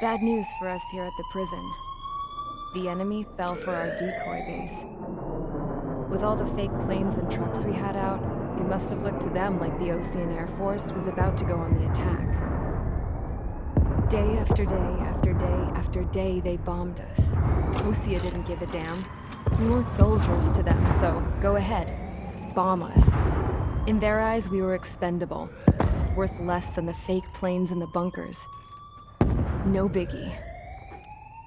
Bad news for us here at the prison. The enemy fell for our decoy base. With all the fake planes and trucks we had out, it must have looked to them like the Osean Air Force was about to go on the attack. Day after day after day after day, they bombed us. Osea didn't give a damn. We weren't soldiers to them, so go ahead. Bomb us. In their eyes, we were expendable. Worth less than the fake planes in the bunkers. No biggie.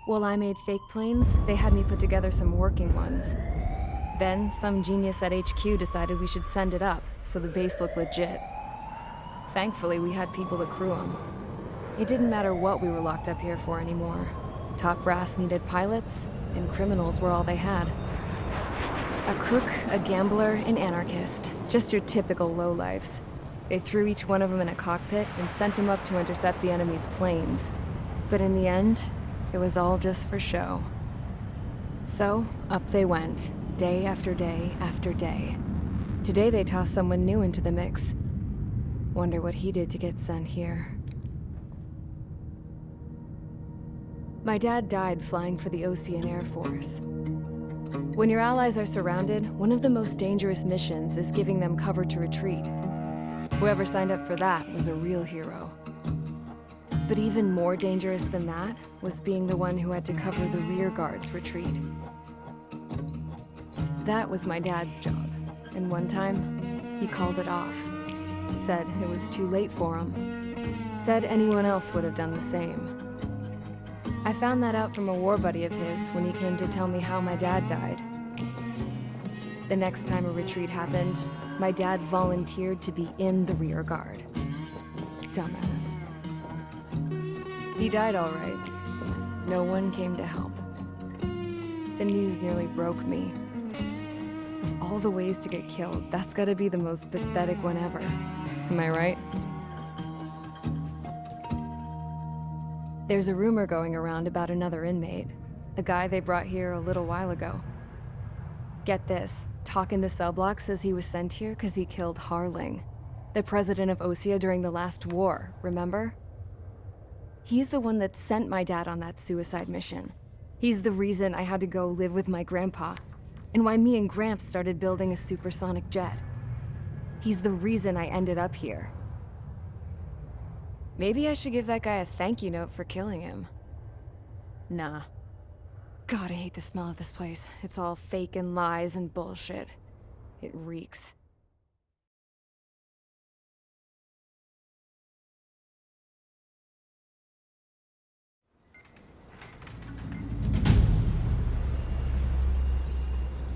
While I made fake planes, they had me put together some working ones. Then, some genius at HQ decided we should send it up, so the base looked legit. Thankfully, we had people to crew them. It didn't matter what we were locked up here for anymore. Top brass needed pilots, and criminals were all they had. A crook, a gambler, an anarchist. Just your typical lowlifes. They threw each one of them in a cockpit and sent them up to intercept the enemy's planes. But in the end, it was all just for show. So, up they went, day after day after day. Today they tossed someone new into the mix. Wonder what he did to get sent here. My dad died flying for the Osean Air Force. When your allies are surrounded, one of the most dangerous missions is giving them cover to retreat. Whoever signed up for that was a real hero. But even more dangerous than that was being the one who had to cover the rear guard's retreat. That was my dad's job, and one time, he called it off. Said it was too late for him. Said anyone else would have done the same. I found that out from a war buddy of his when he came to tell me how my dad died. The next time a retreat happened, my dad volunteered to be in the rear guard. Dumbass. He died all right. No one came to help. The news nearly broke me. Of all the ways to get killed, that's gotta be the most pathetic one ever. Am I right? There's a rumor going around about another inmate. A guy they brought here a little while ago. Get this, talk in the cell block says he was sent here because he killed Harling, the president of Osea during the last war, remember? He's the one that sent my dad on that suicide mission. He's the reason I had to go live with my grandpa, and why me and Gramps started building a supersonic jet. He's the reason I ended up here. Maybe I should give that guy a thank you note for killing him. Nah. God, I hate the smell of this place. It's all fake and lies and bullshit. It reeks.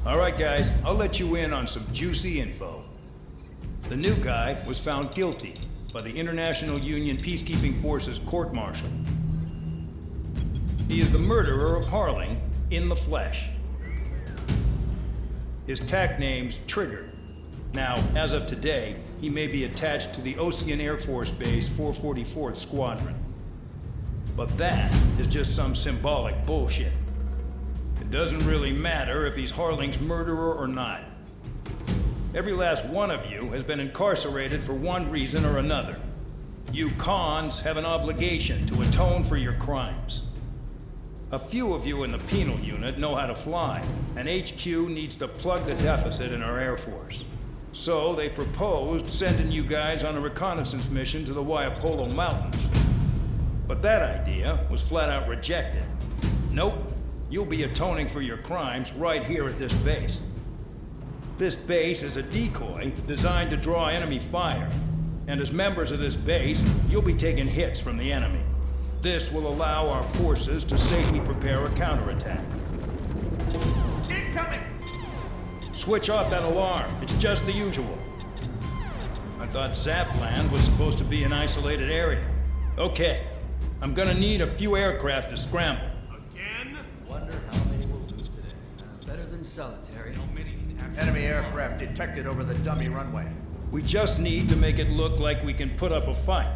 All right, guys, I'll let you in on some juicy info. The new guy was found guilty by the International Union Peacekeeping Forces court-martial. He is the murderer of Harling in the flesh. His TAC name's Trigger. Now, as of today, he may be attached to the Osean Air Force Base 444th Squadron. But that is just some symbolic bullshit. It doesn't really matter if he's Harling's murderer or not. Every last one of you has been incarcerated for one reason or another. You cons have an obligation to atone for your crimes. A few of you in the penal unit know how to fly, and HQ needs to plug the deficit in our Air Force. So they proposed sending you guys on a reconnaissance mission to the Waiapolo Mountains. But that idea was flat out rejected. Nope. You'll be atoning for your crimes right here at this base. This base is a decoy designed to draw enemy fire. And as members of this base, you'll be taking hits from the enemy. This will allow our forces to safely prepare a counterattack. Incoming! Switch off that alarm. It's just the usual. I thought Zapland was supposed to be an isolated area. Okay, I'm gonna need a few aircraft to scramble. Wonder how many we'll lose today. Better than solitary. Enemy aircraft detected over the dummy runway. We just need to make it look like we can put up a fight.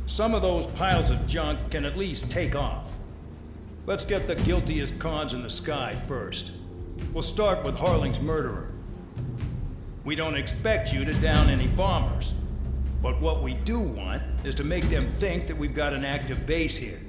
Some of those piles of junk can at least take off. Let's get the guiltiest cons in the sky first. We'll start with Harling's murderer. We don't expect you to down any bombers. But what we do want is to make them think that we've got an active base here.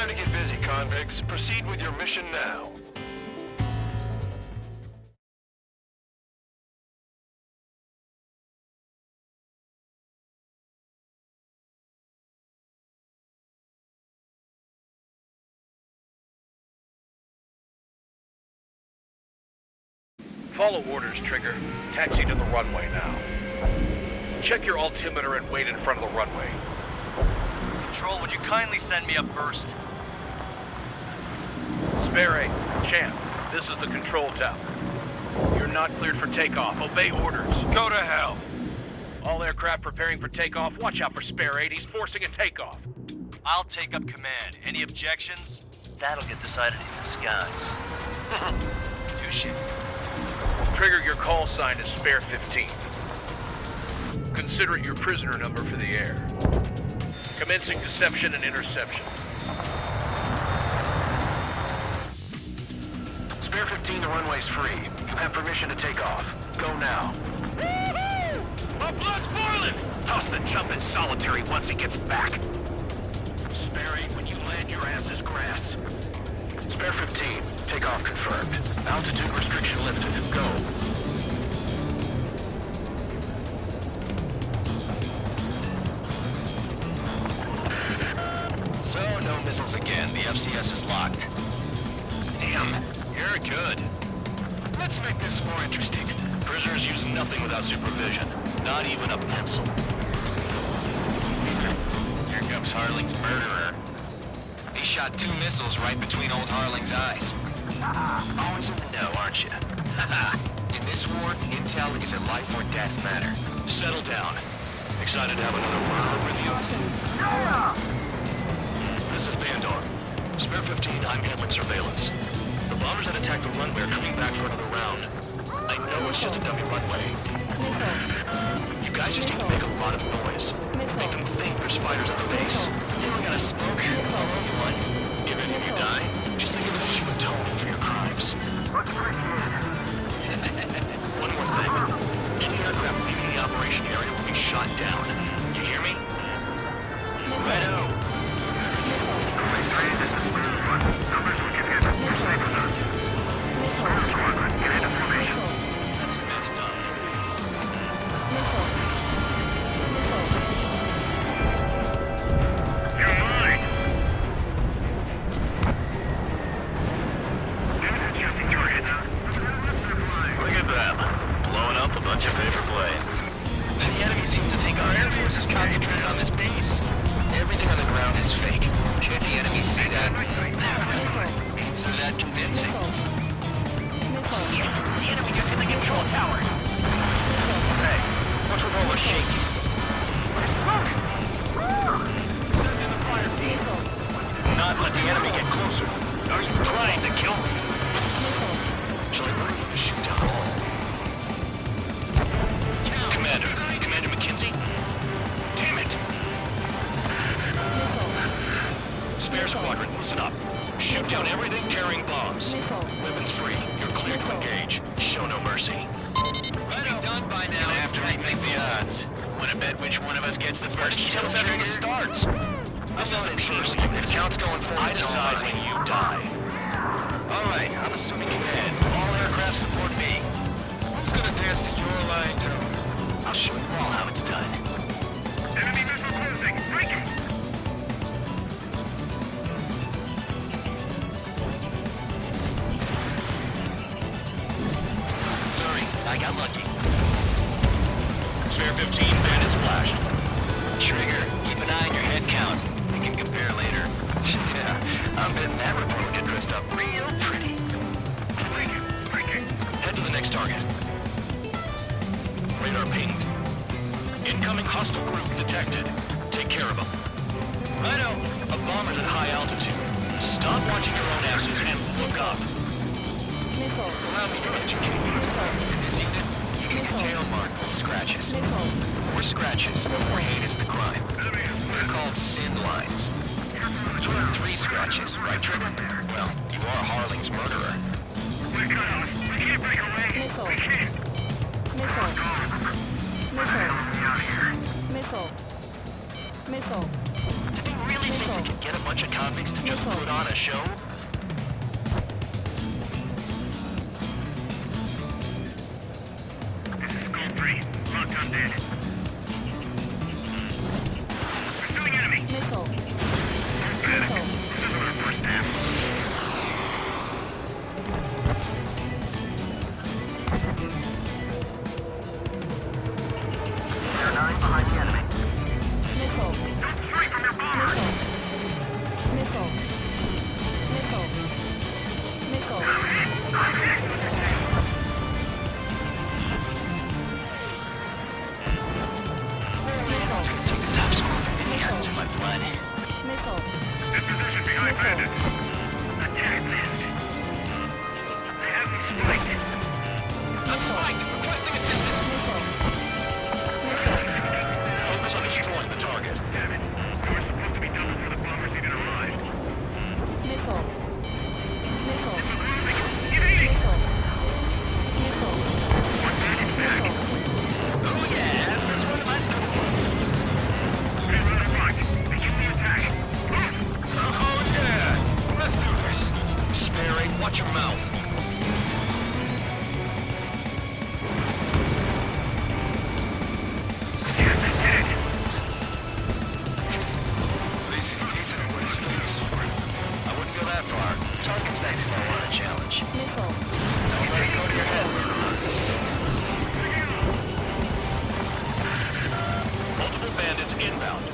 Prepare to get busy, convicts. Proceed with your mission now. Follow orders, Trigger. Taxi to the runway now. Check your altimeter and wait in front of the runway. Control, would you kindly send me up first? Spare, Champ, this is the control tower. You're not cleared for takeoff. Obey orders. Go to hell. All aircraft preparing for takeoff. Watch out for Spare 8. He's forcing a takeoff. I'll take up command. Any objections? That'll get decided in the skies. Touche. Trigger, your call sign is Spare 15. Consider it your prisoner number for the air. Commencing deception and interception. Spare 15, the runway's free. You have permission to take off. Go now. Woo-hoo! My blood's boiling! Toss the jump in solitary once he gets back. Spare 8, when you land, your ass is grass. Spare 15, takeoff confirmed. Altitude restriction lifted. Go. So, no missiles again. The FCS is locked. Damn, you're good. Let's make this more interesting. Prisoners use nothing without supervision. Not even a pencil. Here comes Harling's murderer. He shot 2 missiles right between old Harling's eyes. Always in the know, aren't you? In this war, intel is a life or death matter. Settle down. Excited to have another murderer with you? This is Bandar. Spare 15, I'm handling surveillance. The bombers that attacked the runway are coming back for another round. I know it's just a dummy runway. You guys just need to make a lot of noise. Make them think there's fighters at the base. You don't gotta smoke. I'll roll you one. If any of you die, just think of it as you atoning for your crimes. One more thing. Any aircraft leaving the operation area will be shot down. You hear me? Righto. That's messed up. Look at them. Blowing up a bunch of paper planes. The enemy seems to think our air force is concentrated on this base. Everything on the ground is fake. Can't the enemy see that? Means they're that convincing. Yes, the enemy just hit the control tower. Hey, what's with all the shaking? Not let the enemy get closer. Are you trying to kill me? Shall I order you to shoot down all? Commander McKenzie? Damn it! Spare squadron, listen up. Shoot down everything carrying bombs. Weapons free. You're cleared to engage. Show no mercy. Be done by now. Gonna have to rethink the odds. Want to bet which one of us gets the first kill after it starts? This is the first. If count's going forward, I decide when you die. All right, I'm assuming command. All aircraft support me. Who's gonna dance to your line, too? I'll show you all how it's done. Enemy missile closing. Break it! Sorry, I got lucky. Spare 15, bandit splashed. Trigger, keep an eye on your head count. We can compare later. Yeah, I'm betting that report will get dressed up real pretty. Head to the next target. Radar pinged. Incoming hostile group detected. Take care of them. Righto. A bomber's at high altitude. Stop watching your own asses and look up. Allow me to educate you. In this unit, you get your tail marked with scratches. The more scratches, the more heinous the crime. They're called sin lines. You have 3 scratches, right, Trigger? Well, you are Harling's murderer. We're cut off. We can't break away. We can't. Missile. Missile. Do they really think they can get a bunch of convicts to just put on a show? This is Gold 3. Locked on dead. Pursuing enemy. Missile. This is our first half. Air 9 behind the enemy. Missile. Don't stray from your bomber! Missile. Missile. Missile. I'm hit! It's gonna take the top score from Indiana to my blood. Missile. In position behind bandits. Attack list. They have them spiked. I'm spiked! Requesting assistance! Focus on destroying the target. Damn it. We were supposed to be done before the bombers even arrived. Missile. Missile. Evading! Missile. One bandit back. Oh yeah, this one of my school. Red Rider marked. Begin the attack. Oh yeah! Let's do this. Sperry, watch your mouth. This is decent at what he's famous for. I wouldn't go that far. Target's that slow on a challenge. Missile. Don't let it go to your head. Multiple bandits inbound.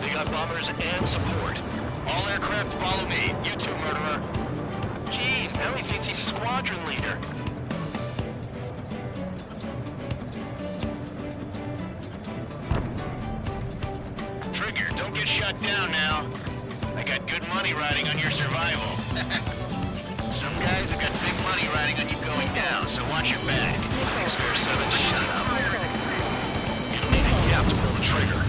They got bombers and support. All aircraft follow me. You too, murderer. Jeez, now he thinks he's squadron leader. Trigger, don't get shut down now. I got good money riding on your survival. Some guys have got big money riding on you going down, so watch your back. Spare 7, shut up. You don't need a gap to pull the trigger.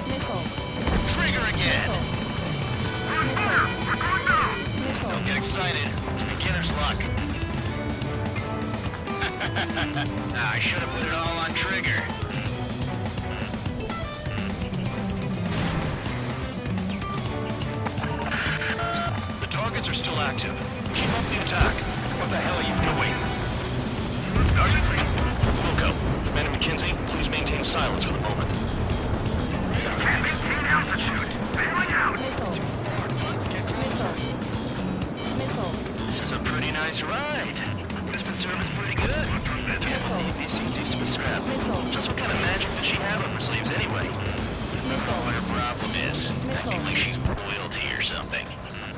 Missile. Trigger again! Missile. Don't get excited. It's beginner's luck. I should have put it all on trigger. The targets are still active. Keep up the attack. What the hell are you doing? Wilco, Commander McKenzie, please maintain silence for the moment. Missile. This is a pretty nice ride. Instant service pretty good. Can't believe these seats used to be scrapped. Just what kind of magic does she have up her sleeves anyway? What her problem is, acting like she's royalty or something.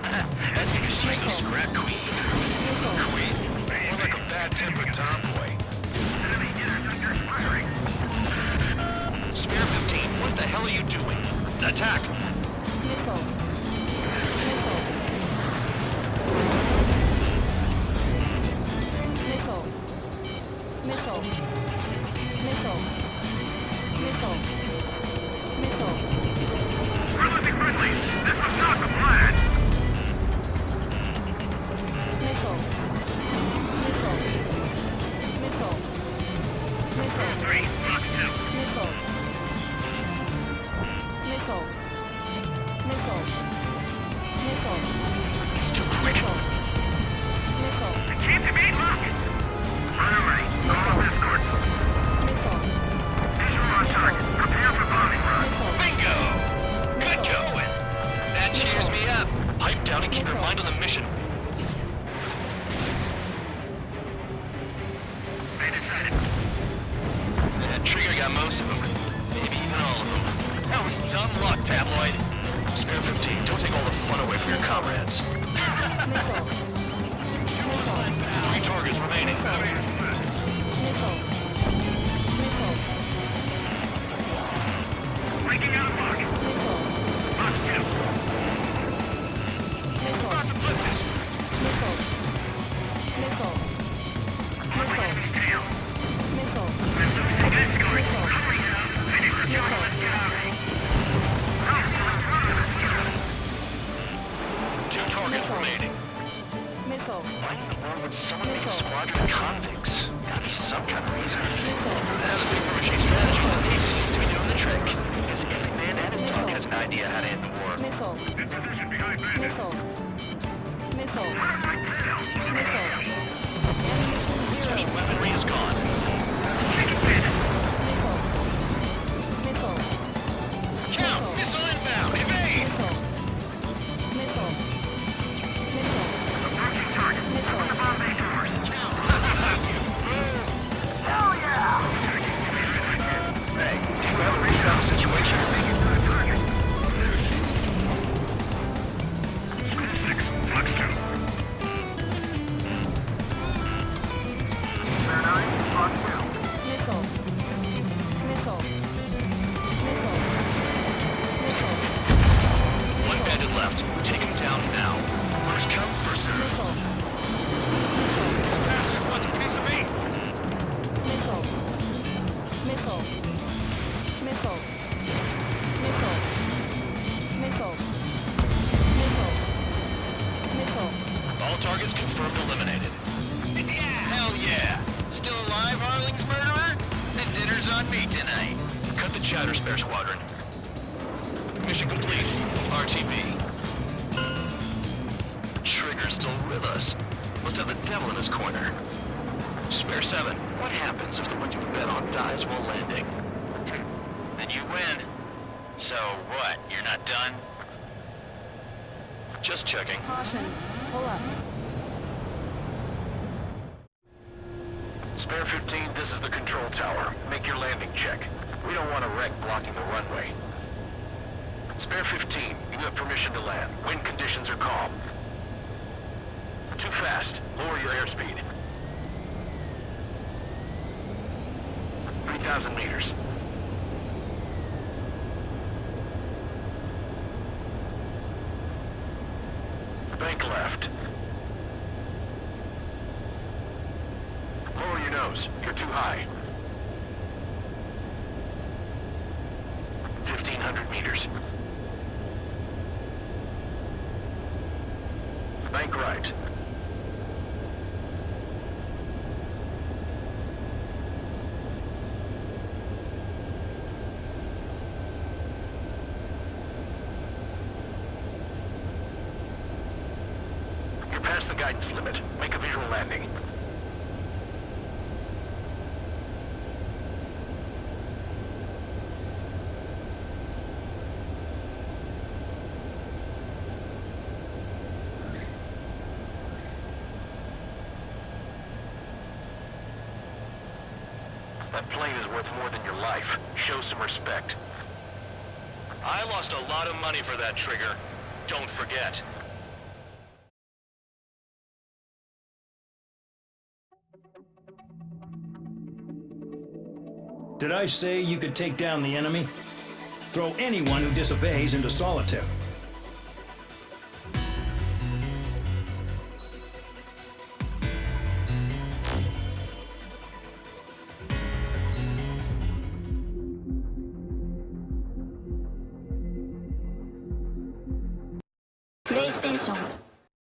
That's because she's the scrap queen. Queen? More like a bad-tempered tomboy. Spare 15, what the hell are you doing? Attack! Missile. Missile. Missile. Missile. Missile. Missile. We're losing friendlies. This was not the plan. Missile. Missile. Missile. Missile. 3, Fox 2. Missile. Missile. Missile. Missile. It's too quick. Missile. Keep the beat locked. Runner ready. Call off escorts. Missile. Visual on target. Prepare for bombing run. Bingo! Good going. That cheers me up. Pipe down and keep your mind on the mission. Trigger got most of them. Maybe even all of them. That was dumb luck, Tabloid. Spare 15, don't take all the fun away from your comrades. Missile. 3 targets remaining. Missile. Missile. Breaking out of pocket. Missile. Fox 2. Missile. About to flip this. Missile. Missile. Missile. Tail. Missile. Escort. Missile. Hurry now. Finish the job. Let's get out of here. 2 targets remaining. Missile. Why in the world would someone be a squadron of convicts? Gotta be some kind of reason. That has a big machine strategy, but they seem to be doing the trick. I guess every man and his dog has an idea how to end the war. Missile. In position behind bandit. Missile. Special weaponry is gone. Count! Missile inbound! Evade! Approaching target. Cover the bomb bay doors. Hell yeah! Hey, do you ever read about a situation or make it to the target? 6, Flux 2. Fair 9, Flux 2. One bandit left. Take him down now. First come, first serve. This bastard wants a piece of me! All targets confirmed eliminated. Hell yeah! Still alive, Harling's murderer? Then dinner's on me tonight. Cut the chatter, Spare Squadron. Mission complete. RTB. Trigger's still with us. Must have the devil in his corner. Spare 7, what happens if the one you've bet on dies while landing? Then you win. So what, you're not done? Just checking. Spare 15, this is the control tower. Make your landing check. We don't want a wreck blocking the runway. Spare 15, you have permission to land. Wind conditions are calm. Too fast. Lower your airspeed. 3,000 meters. Bank left. Lower your nose. You're too high. 1,500 meters. Bank right. You're past the guidance limit. Make a visual landing. That plane is worth more than your life. Show some respect. I lost a lot of money for that trigger. Don't forget. Did I say you could take down the enemy? Throw anyone who disobeys into solitary. PlayStation